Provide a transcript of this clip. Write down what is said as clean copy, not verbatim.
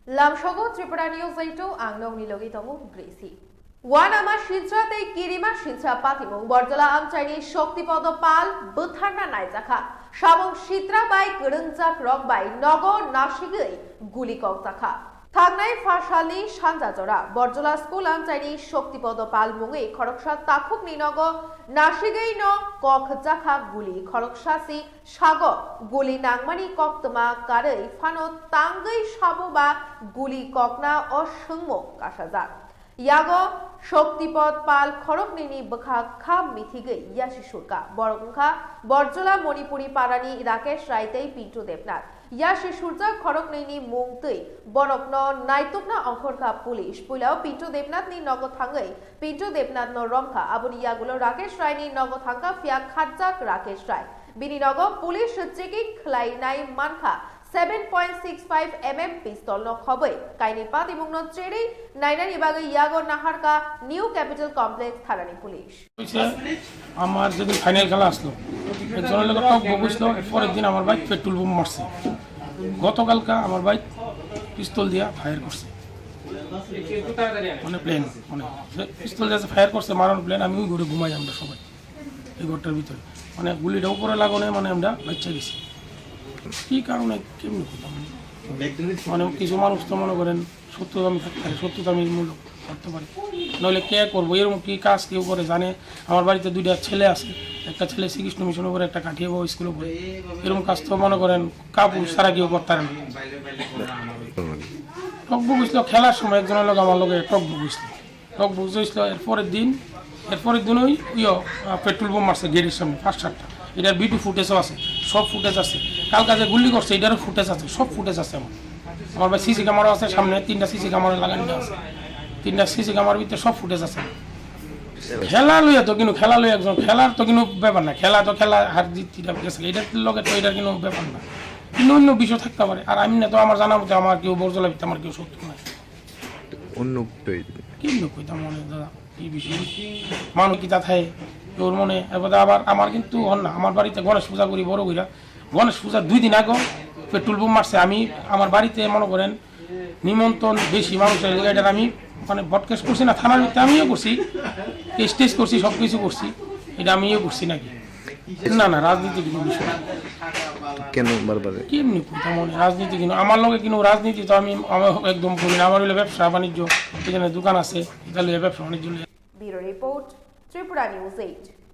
Lamshogo Tripura News 8 Angnong Nilogitomu Gracie. Wanama Shintra te Kirima Shintra patimwng barjala amchai shoktipodo pal buthana naijaka Shabong Shitra by Gurunjak Rock by Nogo Nashigui Guli Kokzaka. Thagnai Fashali Shanjajora Barjala School amchai shoktipodo pal mungi khoroksa takuk ninogo Nashigui no Kokzaka Guli khoroksa si Shago Guli nangmani koktama karei fano tangai shaboba Guli kokna o shungmo kashaja. Yago Shoktipod Pal Khoroknini Bakha Kham Mithige Yashishurka Borongkha Barjala Monipuri Parani Rakesh Raitei Pintu Devnath Yashishurja Khoroknini Mungtui Borokno Naitokna Angkhorkha Police Pulao Pintu Devnath ni Nogothangai Pintu Devnath no Romkha Abuni Yagulo Rakesh Rai ni Nogothanga Fia Khajak Rakesh Rai Bini Nogo Police Cheki Khlai Nai Mankha 7.65 mm pistol no khobui kaini patimwng no cheri naina ibage yago naharka new capital complex tharani police আমার যদি final খেলা আসলো একজনের লোক টক বসলো পরের দিন আমার বাইক পেট্রোল বোম মারছে গতকালকা আমার বাইক পিস্তল দিয়া ফায়ার করছে মানে প্লেন মানে পিস্তল দিয়ে ফায়ার করছে মারার প্লেন আমি ওই ঘরে ঘুমাই আমরা সবাই এই ঘরটার ভিতরে মানে গুলিটা উপরে লাগানো মানে আমরা বাচ্চা গেছি কি কারণে কেমনি মানে কিছু মানুষ তো মনে করেন সত্য আমি থাকতে পারি সত্য আমি মূল্য করতে পারি নইলে কে করবো এরকম কি কাজ কেউ করে জানে আমার বাড়িতে দুইটা ছেলে আছে একটা ছেলে শ্রীকৃষ্ণ মিশনের উপরে একটা কাঠিয়ে বউ স্কুলে পড়ে এরকম কাজ তো মনে করেন কাপড় সারা কেউ করতে পারে না টক বুঝলো খেলার সময় একজনের লোক আমার লোকে টক বুঝলো টক বুঝলো এরপরের দিন ওই পেট্রোল বোম মারছে গেটের সামনে 5-7টা এটার ভিডিও ফুটেজও আছে সব ফুটেজ আছে কালকা যে গুলি করছে এটারও ফুটেজ আছে সব ফুটেজ আছে আমার ভাই সিসি ক্যামেরা আছে সামনে 3টা সিসি ক্যামেরা লাগানো আছে 3টা সিসি ক্যামেরার ভিতরে সব ফুটেজ আছে খেলা লইয়া তো কিন্তু খেলা লইয়া একজন খেলার তো কোনো ব্যাপার না খেলা তো খেলা হার জিতটা গেছে এটার লগে তো এটার কোনো ব্যাপার না কিন্তু অন্য বিষয় থাকতে পারে আর আমি না তো আমার জানা মতো আমার কেউ বর্জলা ভিত্তি আমার কেউ শক্তি নাই অন্য কি লোক কইতাম মনে দাদা কি বিষয় মানুষ কি তা থাকে তোর মনে আবার আমার কিন্তু হন না আমার বাড়িতে গণেশ পূজা করি বড় কইরা গণেশ পূজার 2 দিন আগে পেট্রোল বোম মারছে আমি আমার বাড়িতে মনে করেন নিমন্ত্রণ বেশি মানুষের লিগাইটার আমি মানে বটকেস করছি না থানার ভিতরে আমিও করছি স্টেজ করছি সব কিছু করছি এটা আমিও করছি নাকি না না রাজনীতি কোনো বিষয় কেন বারবার কেমনি কইতাম মনে রাজনীতি কিন্তু আমার লগে কিন্তু রাজনীতি তো আমি একদম করি না আমার হইলে ব্যবসা বাণিজ্য এখানে দোকান আছে এটা লইয়া ব্যবসা বাণিজ্য Bureau Report Tripura News 8